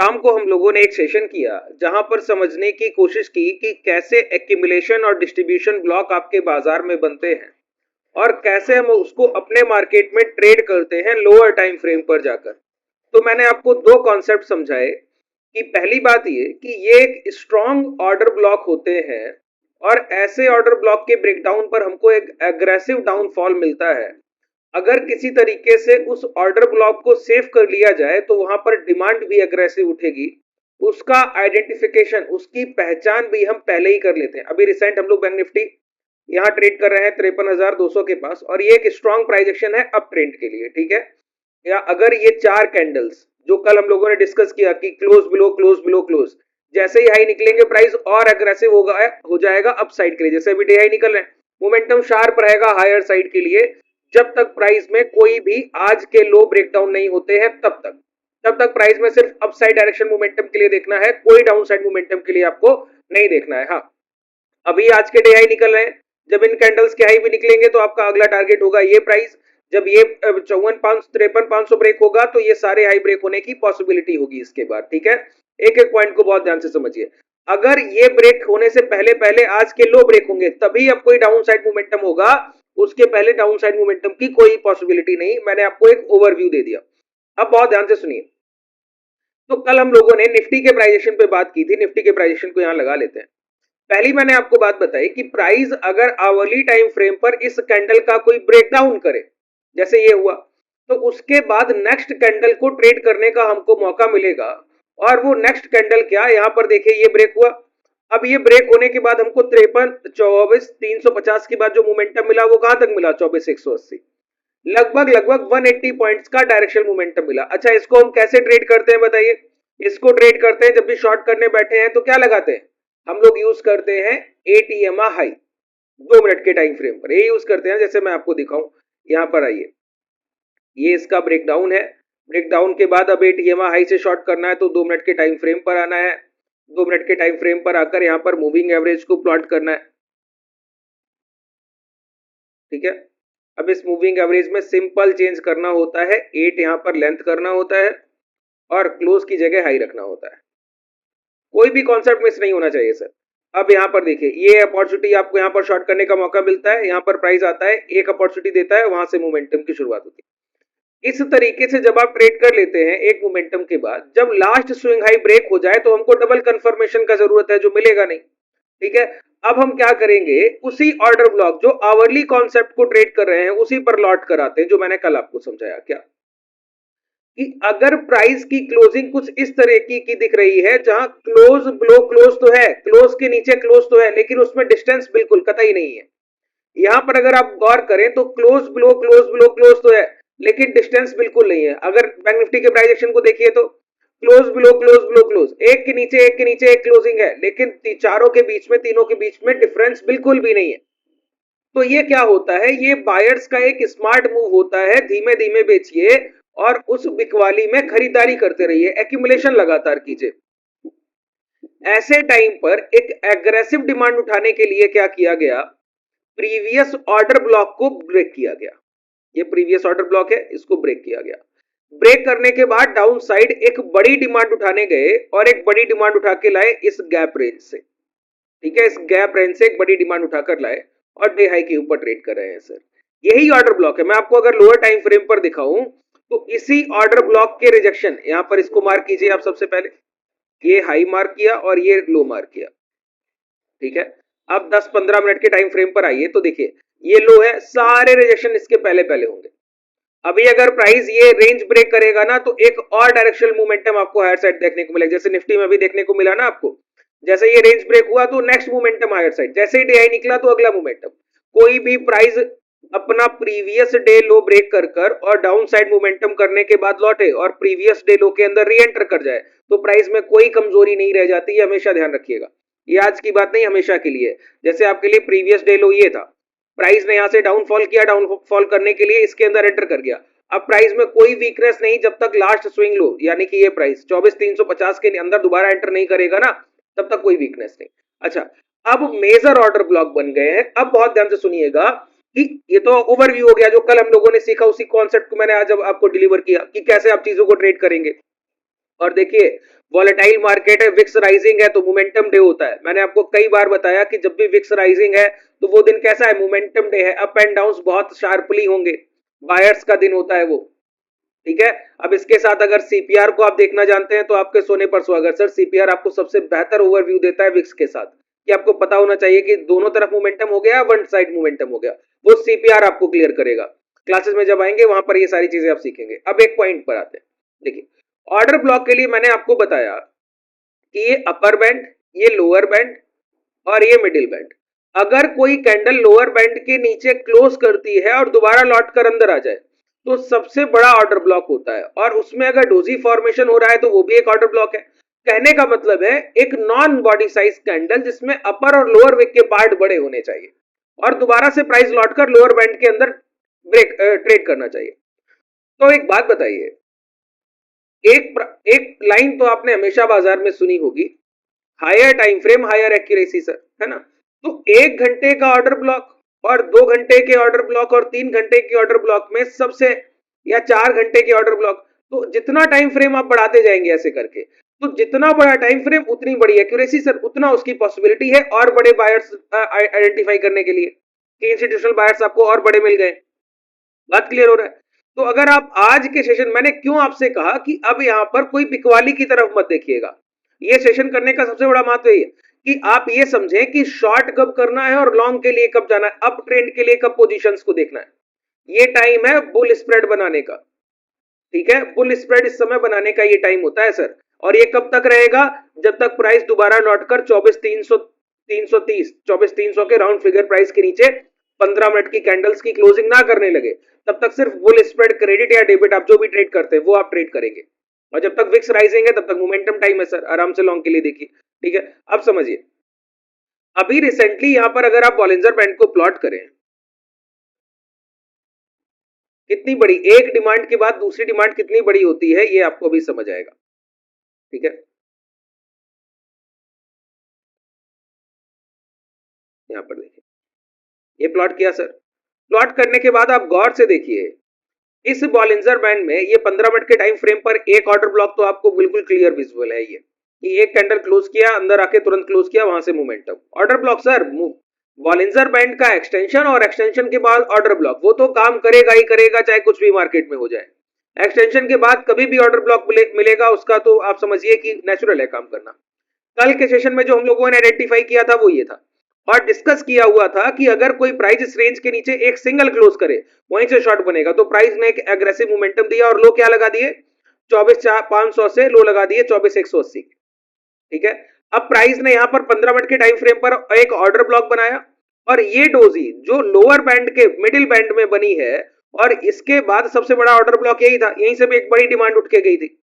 शाम को हम लोगों ने एक सेशन किया जहां पर समझने की कोशिश की कि कैसे एक्यूमुलेशन और डिस्ट्रीब्यूशन ब्लॉक आपके बाजार में बनते हैं और कैसे हम उसको अपने मार्केट में ट्रेड करते हैं लोअर टाइम फ्रेम पर जाकर। तो मैंने आपको दो कॉन्सेप्ट समझाए कि पहली बात ये कि ये एक स्ट्रॉन्ग ऑर्डर ब्लॉक होते हैं और ऐसे ऑर्डर ब्लॉक के ब्रेकडाउन पर हमको एक एग्रेसिव डाउनफॉल मिलता है। अगर किसी तरीके से उस ऑर्डर ब्लॉक को सेव कर लिया जाए तो वहां पर डिमांड भी अग्रेसिव उठेगी। उसका आइडेंटिफिकेशन, उसकी पहचान भी हम पहले ही कर लेते हैं। अभी रिसेंट हम लोग बैंक निफ्टी यहाँ ट्रेड कर रहे हैं 53,200 के पास और ये एक स्ट्रॉन्ग प्राइस एक्शन है अप ट्रेंड के लिए, ठीक है। या अगर ये चार कैंडल्स जो कल हम लोगों ने डिस्कस किया कि close below close below close, जैसे ही हाई निकलेंगे प्राइस और अग्रेसिव हो जाएगा अप साइड के लिए। जैसे अभी डे हाई निकल रहे हैं, मोमेंटम शार्प रहेगा हायर साइड के लिए जब तक प्राइस में कोई भी आज के लो ब्रेकडाउन नहीं होते हैं। तब तक प्राइस में सिर्फ अप साइड डायरेक्शन मोमेंटम के लिए देखना है, कोई डाउन साइड मोमेंटम के लिए आपको नहीं देखना है। हाँ, अभी आज के डे हाई निकल रहे हैं, जब इन कैंडल्स के हाई भी निकलेंगे तो आपका अगला टारगेट होगा ये प्राइस। जब ये 53,500 ब्रेक होगा तो ये सारे हाई ब्रेक होने की पॉसिबिलिटी होगी इसके बाद, ठीक है। एक एक पॉइंट को बहुत ध्यान से समझिए। अगर ये ब्रेक होने से पहले पहले आज के लो ब्रेक होंगे तभी अब कोई डाउन साइड मोमेंटम होगा, उसके पहले डाउन साइड मोमेंटम की कोई पॉसिबिलिटी नहीं। मैंने आपको एक ओवरव्यू दे दिया। अब बहुत ध्यान से सुनिए। तो कल हम लोगों ने निफ्टी के प्राइजेशन पे बात की थी, निफ्टी के प्राइजेशन को यहां लगा लेते हैं। पहली मैंने आपको बात बताई कि प्राइस अगर आवरली टाइम फ्रेम पर इस कैंडल का कोई ब्रेकडाउन करे, जैसे ये हुआ, तो उसके बाद नेक्स्ट कैंडल को ट्रेड करने का हमको मौका मिलेगा। और वो नेक्स्ट कैंडल क्या, यहां पर देखिए ये ब्रेक हुआ। अब ये ब्रेक होने के बाद हमको 53,24,350 के बाद जो मोमेंटम मिला वो कहां तक मिला, 24,180, लगभग 180 पॉइंट्स का डायरेक्शनल मोमेंटम मिला। अच्छा, इसको हम कैसे ट्रेड करते हैं बताइए। इसको ट्रेड करते हैं, जब भी शॉर्ट करने बैठे हैं तो क्या लगाते हैं हम लोग, यूज करते हैं एटीएमआ हाई 2 मिनट के टाइम फ्रेम पर, ये यूज करते हैं। जैसे मैं आपको दिखाऊं, यहां पर आइए, ये इसका ब्रेकडाउन है। ब्रेकडाउन के बाद अब एटीएमआ हाई से शॉर्ट करना है तो 2 मिनट के टाइम फ्रेम पर आना है। 2 मिनट के टाइम फ्रेम पर आकर यहां पर मूविंग एवरेज को प्लॉट करना है, ठीक है। अब इस मूविंग एवरेज में सिंपल चेंज करना होता है, 8 यहां पर लेंथ करना होता है और क्लोज की जगह हाई रखना होता है। कोई भी कॉन्सेप्ट मिस नहीं होना चाहिए सर। अब यहां पर देखिए, ये अपॉर्चुनिटी आपको यहां पर शॉर्ट करने का मौका मिलता है। यहां पर प्राइस आता है, एक अपॉर्चुनिटी देता है, वहां से मोमेंटम की शुरुआत होती है। इस तरीके से जब आप ट्रेड कर लेते हैं एक मोमेंटम के बाद, जब लास्ट स्विंग हाई ब्रेक हो जाए तो हमको डबल कंफर्मेशन का जरूरत है, जो मिलेगा नहीं, ठीक है। अब हम क्या करेंगे, उसी ऑर्डर ब्लॉक जो आवरली कॉन्सेप्ट को ट्रेड कर रहे हैं उसी पर लॉट कराते हैं, जो मैंने कल आपको समझाया। क्या कि अगर प्राइस की क्लोजिंग कुछ इस तरह की दिख रही है जहां क्लोज बिलो क्लोज तो है, क्लोज के नीचे क्लोज तो है, लेकिन उसमें डिस्टेंस बिल्कुल कतई नहीं है। यहां पर अगर आप गौर करें तो close below close below close तो है, लेकिन डिस्टेंस बिल्कुल नहीं है। अगर बैंक निफ्टी के प्राइस एक्शन को देखिए तो close below close below close, एक के नीचे एक के नीचे एक क्लोजिंग है, लेकिन चारों के बीच में, तीनों के बीच में डिफरेंस बिल्कुल भी नहीं है। तो ये क्या होता है, ये बायर्स का एक स्मार्ट मूव होता है, धीमे धीमे बेचिए और उस बिकवाली में खरीदारी करते रहिए, एक्यूमुलेशन लगातार कीजिए। ऐसे टाइम पर एक एग्रेसिव डिमांड उठाने के लिए क्या किया गया, प्रीवियस ऑर्डर ब्लॉक को ब्रेक किया गया। ये प्रीवियस ऑर्डर ब्लॉक है, इसको ब्रेक किया गया। ब्रेक करने के बाद डाउन साइड एक बड़ी डिमांड उठाने गए और एक बड़ी डिमांड उठा के लाए इस गैप रेंज से, ठीक है। इस गैप रेंज से एक बड़ी डिमांड उठाकर लाए और डे हाई के ऊपर ट्रेड कर रहे हैं सर। यही ऑर्डर ब्लॉक है। मैं आपको अगर लोअर टाइम फ्रेम पर दिखाऊं तो इसी ऑर्डर ब्लॉक के रिजेक्शन, यहां पर इसको मार्क कीजिए आप। सबसे पहले ये हाई मार्क किया और ये लो मार्क किया, ठीक है। अब 10-15 मिनट के टाइम फ्रेम पर आइए तो देखिए ये लो है, सारे रिजेक्शन इसके पहले पहले होंगे। अभी अगर प्राइस ये रेंज ब्रेक करेगा ना तो एक और डायरेक्शनल मोमेंटम आपको हायर साइड देखने को मिलेगा, जैसे निफ्टी में भी देखने को मिला ना आपको। जैसे ये रेंज ब्रेक हुआ तो नेक्स्ट मोमेंटम हायर साइड, जैसे ही डे हाई निकला तो अगला मोमेंटम। कोई भी प्राइस अपना प्रीवियस डे लो ब्रेक कर और डाउन साइड मोमेंटम करने के बाद लौटे और प्रीवियस डे लो के अंदर री एंटर कर जाए तो प्राइस में कोई कमजोरी नहीं रह जाती, ये हमेशा ध्यान रखिएगा। ये आज की बात नहीं, हमेशा के लिए। जैसे आपके लिए प्रीवियस डे लो ये था, प्राइस ने यहां से डाउनफॉल किया, डाउनफॉल करने के लिए इसके अंदर एंटर कर गया। अब प्राइस में कोई वीकनेस नहीं जब तक लास्ट स्विंग लो यानी कि ये प्राइस 24,350 के अंदर दोबारा एंटर नहीं करेगा ना, तब तक कोई वीकनेस नहीं। अच्छा, अब मेजर ऑर्डर ब्लॉक बन गए हैं। अब बहुत ध्यान से सुनिएगा कि ये तो ओवरव्यू हो गया जो कल हम लोगों ने सीखा, उसी कॉन्सेप्ट को मैंने आज अब आपको डिलीवर किया कि कैसे आप चीजों को ट्रेड करेंगे। और देखिए वॉलेटाइल मार्केट है, विक्स राइजिंग है तो मोमेंटम डे होता है। मैंने आपको कई बार बताया कि जब भी विक्स राइजिंग है तो वो दिन कैसा है, मोमेंटम डे है, अप एंड डाउन बहुत शार्पली होंगे, बायर्स का दिन होता है वो। ठीक है, अब इसके साथ अगर सीपीआर को आप देखना जानते हैं तो आपके सोने पर सुहागा सर। सीपीआर आपको सबसे बेहतर ओवरव्यू देता है विक्स के साथ, कि आपको पता होना चाहिए कि दोनों तरफ मोमेंटम हो गया, वन साइड मोमेंटम हो गया, वो सीपीआर आपको क्लियर करेगा। क्लासेस में जब आएंगे वहां पर ये सारी चीजें आप सीखेंगे। अब एक पॉइंट पर आते हैं, देखिए ऑर्डर ब्लॉक के लिए मैंने आपको बताया कि ये अपर बैंड, ये लोअर बैंड और ये मिडिल बैंड। अगर कोई कैंडल लोअर बैंड के नीचे क्लोज करती है और दोबारा लौट कर अंदर आ जाए तो सबसे बड़ा ऑर्डर ब्लॉक होता है, और उसमें अगर डोजी फॉर्मेशन हो रहा है तो वो भी एक ऑर्डर ब्लॉक है। कहने का मतलब है एक नॉन बॉडी साइज कैंडल जिसमें अपर और लोअर विक के पार्ट बड़े होने चाहिए और दोबारा से प्राइस लौटकर लोअर बैंड के अंदर ब्रेक ट्रेड करना चाहिए। तो एक बात बताइए, एक लाइन तो आपने हमेशा बाजार में सुनी होगी, higher time frame higher accuracy sir, है ना। तो 1 घंटे का ऑर्डर ब्लॉक और 2 घंटे के ऑर्डर ब्लॉक और 3 घंटे के ऑर्डर ब्लॉक में सबसे, या 4 घंटे के ऑर्डर ब्लॉक, तो जितना टाइम फ्रेम आप बढ़ाते जाएंगे ऐसे करके, तो जितना बड़ा टाइम फ्रेम उतनी बड़ी एक्यूरेसी सर, उतना उसकी पॉसिबिलिटी है और बड़े बायर्स आइडेंटिफाई करने के लिए कि इंस्टीट्यूशनल बायर्स आपको और बड़े मिल गए। बात क्लियर हो रहा है। तो अगर आप आज के सेशन, मैंने क्यों आपसे कहा कि अब यहां पर कोई पिकवाली की तरफ मत देखिएगा, ये सेशन करने का सबसे बड़ा महत्व ये कि आप ये समझें कि शॉर्ट कब करना है और लॉन्ग के लिए कब जाना है, अप ट्रेंड के लिए कब पोजीशंस को देखना है। ये टाइम है बुल स्प्रेड बनाने का, ठीक है, बुल स्प्रेड इस समय बनाने का ये टाइम होता है सर। और ये कब तक रहेगा, जब तक प्राइस दोबारा लौटकर 24,330 24,300 के राउंड फिगर प्राइस के नीचे 15 मिनट की कैंडल्स की क्लोजिंग ना करने लगे, तब तक सिर्फ बुल स्प्रेड क्रेडिट या डेबिट आप जो भी ट्रेड करते हैं वो आप ट्रेड करेंगे। और जब तक विक्स राइजिंग है तब तक मोमेंटम टाइम है सर, आराम से लॉन्ग के लिए देखिए। ठीक है, अब समझिए, अभी रिसेंटली यहां पर अगर आप बॉलिंजर बैंड को प्लॉट करें, कितनी बड़ी एक डिमांड के बाद दूसरी डिमांड कितनी बड़ी होती है ये आपको अभी समझ आएगा। ठीक है, यहां पर देखिए, ये प्लॉट किया सर। प्लॉट करने के बाद आप गौर से देखिए, इस बॉलिंजर बैंड में ये 15 मिनट के टाइम फ्रेम पर एक ऑर्डर ब्लॉक तो आपको बिल्कुल क्लियर विजुअल है, ये कि एक कैंडल क्लोज किया, अंदर आके तुरंत क्लोज किया, वहां से momentum order block sir. Bollinger band का एक्सटेंशन और एक्सटेंशन के बाद ऑर्डर ब्लॉक, वो तो काम करेगा ही करेगा चाहे कुछ भी मार्केट में हो जाए। एक्सटेंशन के बाद कभी भी ऑर्डर ब्लॉक मिलेगा उसका तो आप समझिए कि नेचुरल है काम करना। कल के सेशन में जो हम लोगों ने आइडेंटिफाई किया था वो ये था और डिस्कस किया हुआ था कि अगर कोई प्राइस इस रेंज के नीचे एक सिंगल क्लोज करे वहीं से शॉर्ट बनेगा। तो प्राइस ने एक एग्रेसिव मोमेंटम दिया और लो क्या लगा दिए, 24,500 से लो लगा दिए 24,180। ठीक है, अब प्राइस ने यहां पर 15 मिनट के टाइम फ्रेम पर एक ऑर्डर ब्लॉक बनाया और ये डोजी जो लोअर बैंड के मिडिल बैंड में बनी है, और इसके बाद सबसे बड़ा ऑर्डर ब्लॉक यही था, यहीं से भी एक बड़ी डिमांड उठ के गई थी।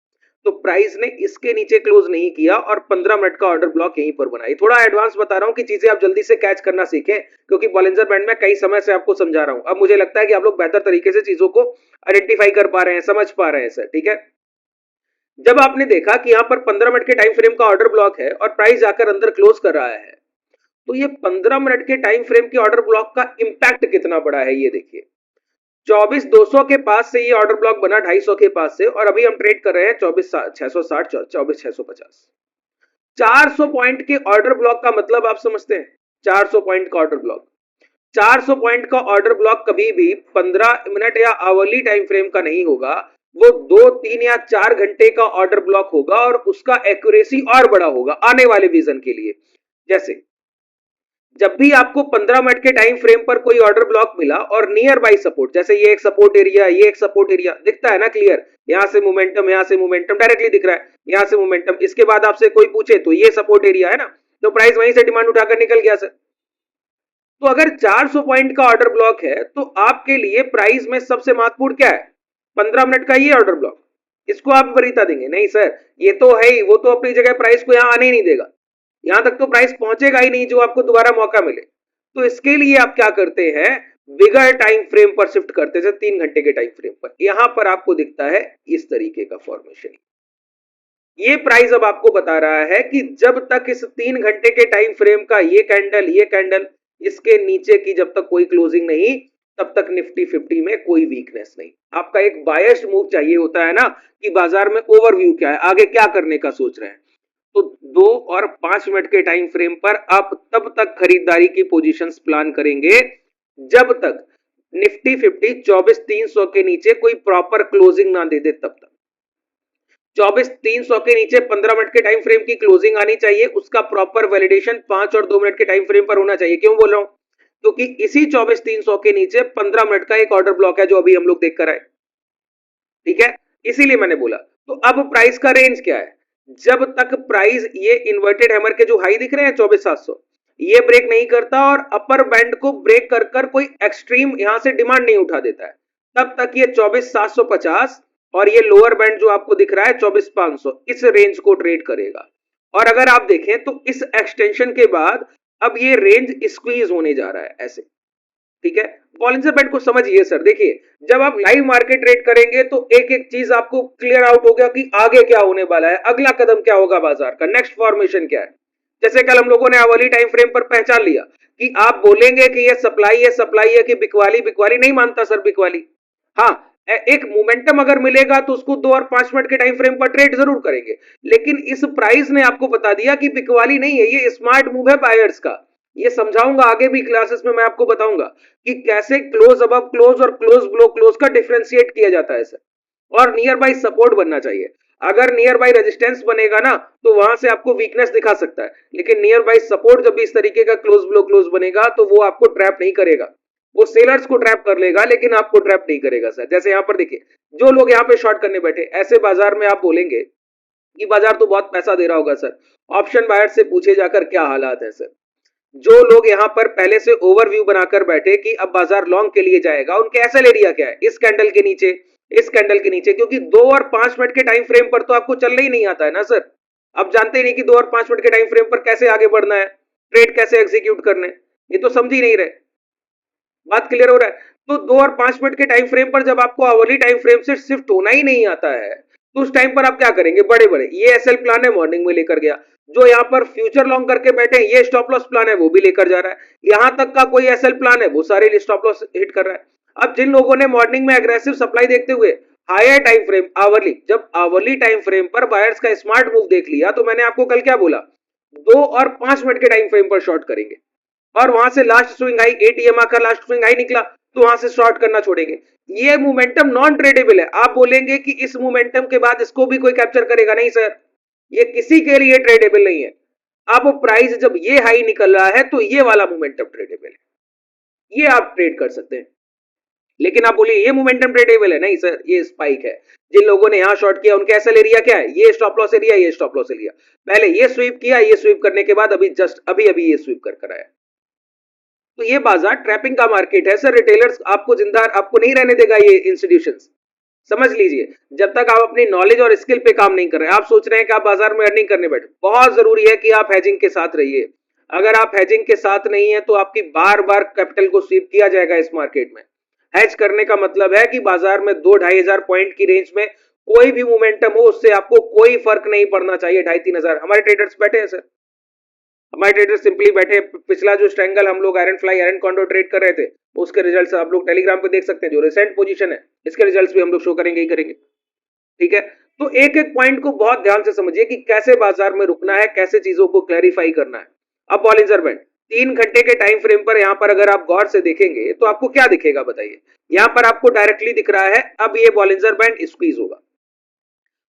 तो प्राइस ने इसके नीचे क्लोज नहीं किया और 15 मिनट का ऑर्डर ब्लॉक यहीं पर बनाई। थोड़ा एडवांस बता रहा हूं कि चीजें आप जल्दी से कैच करना सीखें, क्योंकि बॉलिंजर बैंड में कई समय से आपको समझा रहा हूं। अब मुझे लगता है कि आप लोग बेहतर तरीके से चीजों को आइडेंटिफाई कर पा रहे हैं, समझ पा रहे हैं सर। ठीक है, जब आपने देखा कि यहां पर 15 मिनट के टाइम फ्रेम का ऑर्डर ब्लॉक है और प्राइस जाकर अंदर क्लोज कर रहा है, तो ये 15 मिनट के टाइम फ्रेम के ऑर्डर ब्लॉक का इंपैक्ट कितना बड़ा है ये देखिए। 24,200 के पास से ये ऑर्डर ब्लॉक बना 250 के पास से, और अभी हम ट्रेड कर रहे हैं 24,660 24,650। 400 पॉइंट के ऑर्डर ब्लॉक का मतलब आप समझते हैं, 400 पॉइंट का ऑर्डर ब्लॉक, 400 पॉइंट का ऑर्डर ब्लॉक कभी भी 15 मिनट या आवरली टाइम फ्रेम का नहीं होगा, वो 2, 3 या 4 घंटे का ऑर्डर ब्लॉक होगा और उसका एक्यूरेसी और बड़ा होगा आने वाले विजन के लिए। जैसे जब भी आपको 15 मिनट के टाइम फ्रेम पर कोई ऑर्डर ब्लॉक मिला और नियर बाई सपोर्ट, जैसे ये एक सपोर्ट एरिया, ये एक सपोर्ट एरिया दिखता है ना क्लियर, यहां से मोमेंटम, यहां से मोमेंटम डायरेक्टली दिख रहा है, यहां से मोमेंटम, इसके बाद आपसे कोई पूछे तो ये सपोर्ट एरिया है ना, तो प्राइस वहीं से डिमांड उठाकर निकल गया सर। तो अगर 400 पॉइंट का ऑर्डर ब्लॉक है तो आपके लिए प्राइस में सबसे महत्वपूर्ण क्या है, 15 मिनट का ये ऑर्डर ब्लॉक। इसको आप वरीयता देंगे नहीं सर, ये तो है ही, वो तो अपनी जगह प्राइस को यहां आने ही नहीं देगा, यहां तक तो प्राइस पहुंचेगा ही नहीं जो आपको दोबारा मौका मिले। तो इसके लिए आप क्या करते हैं, बिगर टाइम फ्रेम पर शिफ्ट करते हैं, 3 घंटे के टाइम फ्रेम पर। यहां पर आपको दिखता है इस तरीके का फॉर्मेशन। ये प्राइस अब आपको बता रहा है कि जब तक इस 3 घंटे के टाइम फ्रेम का ये कैंडल इसके नीचे की जब तक कोई क्लोजिंग नहीं तब तक निफ्टी 50 में कोई वीकनेस नहीं। आपका एक बायस्ड मूव चाहिए होता है ना कि बाजार में ओवरव्यू क्या है, आगे क्या करने का सोच रहे हैं। तो 2 और 5 मिनट के टाइम फ्रेम पर आप तब तक खरीदारी की पोजीशंस प्लान करेंगे जब तक निफ्टी 50 24,300 के नीचे कोई प्रॉपर क्लोजिंग ना दे दे। तब तक 24,300 के नीचे 15 मिनट के टाइम फ्रेम की क्लोजिंग आनी चाहिए, उसका प्रॉपर वैलिडेशन 5 और 2 मिनट के टाइम फ्रेम पर होना चाहिए। क्यों बोल रहा हूं? क्योंकि इसी 24,300 के नीचे 15 मिनट का एक ऑर्डर ब्लॉक है जो अभी हम लोग देख कर आए। ठीक है, इसीलिए मैंने बोला। तो अब प्राइस का रेंज क्या है? जब तक प्राइस ये इन्वर्टेड हैमर के जो हाई दिख रहे हैं 24,700 ये ब्रेक नहीं करता और अपर बैंड को ब्रेक कर कर कोई एक्सट्रीम यहां से डिमांड नहीं उठा देता है, तब तक ये 24,750 और ये लोअर बैंड जो आपको दिख रहा है 24,500 इस रेंज को ट्रेड करेगा। और अगर आप देखें तो इस एक्सटेंशन के बाद अब ये रेंज स्क्वीज होने जा रहा है ऐसे। ठीक है, बॉलिंजर बैंड को समझिए सर। देखिए, जब आप लाइव मार्केट ट्रेड करेंगे तो एक एक चीज आपको क्लियर आउट हो गया कि आगे क्या होने वाला है, अगला कदम क्या होगा बाजार का, नेक्स्ट फॉर्मेशन क्या है। जैसे कल हम लोगों ने आवली टाइम फ्रेम पर पहचान लिया कि आप बोलेंगे कि ये सप्लाई है कि बिकवाली बिकवाली नहीं मानता सर बिकवाली। हाँ, एक मोमेंटम अगर मिलेगा तो उसको 2 और 5 मिनट के टाइम फ्रेम पर ट्रेड जरूर करेंगे, लेकिन इस प्राइस ने आपको बता दिया कि बिकवाली नहीं है, ये स्मार्ट मूव है बायर्स का। ये समझाऊंगा आगे भी क्लासेस में, मैं आपको बताऊंगा कि कैसे क्लोज अबव क्लोज और क्लोज बिलो क्लोज का डिफरेंशिएट किया जाता है सर। और नियर बाई सपोर्ट बनना चाहिए। अगर नियर बाई रेजिस्टेंस बनेगा ना तो वहां से आपको वीकनेस दिखा सकता है, लेकिन नियर बाई सपोर्ट जब भी इस तरीके का क्लोज बिलो क्लोज बनेगा तो वो आपको ट्रैप नहीं करेगा। वो सेलर्स को ट्रैप कर लेगा लेकिन आपको ट्रैप नहीं करेगा सर। जैसे यहां पर देखिए, जो लोग यहां पे शॉर्ट करने बैठे, ऐसे बाजार में आप बोलेंगे कि बाजार तो बहुत पैसा दे रहा होगा सर। ऑप्शन बायर से पूछे जाकर क्या हालात है सर। जो लोग यहां पर पहले से ओवरव्यू बनाकर बैठे कि अब बाजार लॉन्ग के लिए जाएगा, उनके एसएल एरिया क्या है? इस कैंडल के नीचे, इस कैंडल के नीचे। क्योंकि 2 और 5 मिनट के टाइम फ्रेम पर तो आपको चलना ही नहीं आता है ना सर। आप जानते ही नहीं कि 2 और 5 मिनट के टाइम फ्रेम पर कैसे आगे बढ़ना है, ट्रेड कैसे एग्जीक्यूट करने, ये तो समझ ही नहीं रहे। बात क्लियर हो रहा है? तो 2 और 5 मिनट के टाइम फ्रेम पर जब आपको आवरली टाइम फ्रेम से शिफ्ट होना ही नहीं आता है तो उस टाइम पर आप क्या करेंगे? बड़े बड़े ये एसएल प्लान है, मॉर्निंग में लेकर गया। जो यहाँ पर फ्यूचर लॉन्ग करके बैठे हैं, ये स्टॉप लॉस प्लान है, वो भी लेकर जा रहा है। यहां तक का कोई एसएल प्लान है, वो सारे स्टॉप लॉस हिट कर रहा है। अब जिन लोगों ने मॉर्निंग में एग्रेसिव सप्लाई देखते हुए हायर टाइम फ्रेम आवरली, जब आवरली टाइम फ्रेम पर बायर्स का स्मार्ट मूव देख लिया तो मैंने आपको कल क्या बोला? 2 और 5 मिनट के टाइम फ्रेम पर शॉर्ट करेंगे और वहां से लास्ट स्विंग हाई एटीएम का लास्ट स्विंग हाई निकला तो वहां से शॉर्ट करना छोड़ेंगे। ये मोमेंटम नॉन ट्रेडेबल है। आप बोलेंगे कि इस मोमेंटम के बाद इसको भी कोई कैप्चर करेगा, नहीं सर, ये किसी के लिए ट्रेडेबल नहीं है। अब प्राइस जब ये हाई निकल रहा है तो ये वाला मोमेंटम ट्रेडेबल है, ये आप ट्रेड कर सकते हैं। लेकिन आप बोलिए ये मोमेंटम ट्रेडेबल है, नहीं सर, ये स्पाइक है। जिन लोगों ने यहां शॉर्ट किया उनका एसएल एरिया क्या है? ये स्टॉप लॉस एरिया, ये स्टॉप लॉस एरिया। पहले ये स्वीप किया, ये स्वीप करने के बाद अभी जस्ट अभी ये स्वीप कर आया। तो ये बाजार ट्रैपिंग का मार्केट है सर। रिटेलर्स आपको जिंदा आपको नहीं रहने देगा, ये इंस्टीट्यूशंस समझ लीजिए। जब तक आप अपनी नॉलेज और स्किल पे काम नहीं कर रहे, आप सोच रहे हैं कि आप बाजार में अर्निंग करने बैठे, बहुत जरूरी है कि आप हेजिंग के साथ रहिए। अगर आप हेजिंग के साथ नहीं है तो आपकी बार बार कैपिटल को स्वीप किया जाएगा इस मार्केट में। हेज करने का मतलब है कि बाजार में 2-2.5 हजार पॉइंट की रेंज में कोई भी मोमेंटम हो उससे आपको कोई फर्क नहीं पड़ना चाहिए। 2.5-3 हजार हमारे ट्रेडर्स बैठे हैं सर, हमारे ट्रेडर्स सिंपली बैठे। पिछला जो स्ट्रैंगल हम लोग iron fly iron condor trade कर रहे थे, उसके रिजल्ट्स आप लोग टेलीग्राम पे देख सकते हैं। जो रिसेंट पोजीशन है इसके रिजल्ट्स भी हम लोग शो करेंगे ही करेंगे। ठीक है, तो एक एक पॉइंट को बहुत ध्यान से समझिए कि कैसे बाजार में रुकना है, कैसे चीजों को क्लैरिफाई करना है। अब बॉलिंजर बैंड 3 घंटे के टाइम फ्रेम पर यहां पर अगर आप गौर से देखेंगे तो आपको क्या दिखेगा बताइए? यहां पर आपको डायरेक्टली दिख रहा है अब ये बॉलिंजर बैंड स्क्वीज होगा।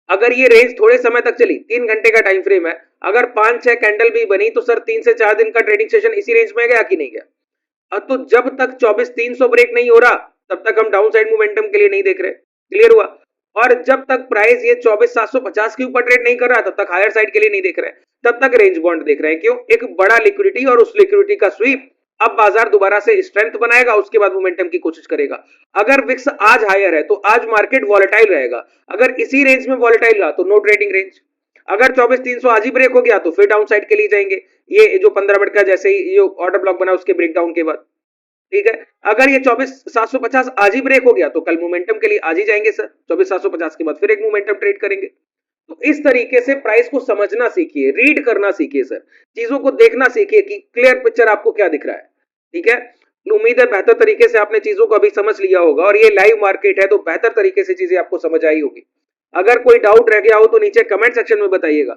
अगर ये रेंज थोड़े समय तक चली, 3 घंटे का टाइम फ्रेम है, अगर 5-6 कैंडल भी बनी तो सर 3 से 4 दिन का ट्रेडिंग सेशन इसी रेंज में गया कि नहीं गया? तो जब तक 24,300 ब्रेक नहीं हो रहा तब तक हम डाउन साइड मोमेंटम के लिए नहीं देख रहे। क्लियर हुआ? और जब तक प्राइस ये 24,750 के ऊपर ट्रेड नहीं कर रहा तब तक हायर साइड के लिए नहीं देख रहे, तब तक रेंज बॉन्ड देख रहे हैं। क्यों? एक बड़ा लिक्विडिटी और उस लिक्विडिटी का स्वीप। अब बाजार दोबारा से स्ट्रेंथ बनाएगा, उसके बाद मोमेंटम की कोशिश करेगा। अगर विक्स आज हायर है तो आज मार्केट वॉलेटाइल रहेगा। अगर इसी रेंज में वॉलेटाइल रहा तो नो ट्रेडिंग रेंज। अगर 24,300 आज ही ब्रेक हो गया तो फिर डाउन साइड के लिए जाएंगे, ये जो 15 मिनट का जैसे ही ये ऑर्डर ब्लॉक बना उसके ब्रेकडाउन के बाद। ठीक है, अगर ये 24,750 आज ही ब्रेक हो गया तो कल मोमेंटम के लिए आज ही जाएंगे सर। 24,750 के बाद फिर एक मोमेंटम ट्रेड करेंगे। तो इस तरीके से प्राइस को समझना सीखिए, रीड करना सीखिए सर, चीजों को देखना सीखिए कि क्लियर पिक्चर आपको क्या दिख रहा है। ठीक है, उम्मीद है बेहतर तरीके से आपने चीजों को अभी समझ लिया होगा और ये लाइव मार्केट है तो बेहतर तरीके से चीजें आपको समझ आई होगी। अगर कोई डाउट रह गया हो तो नीचे कमेंट सेक्शन में बताइएगा।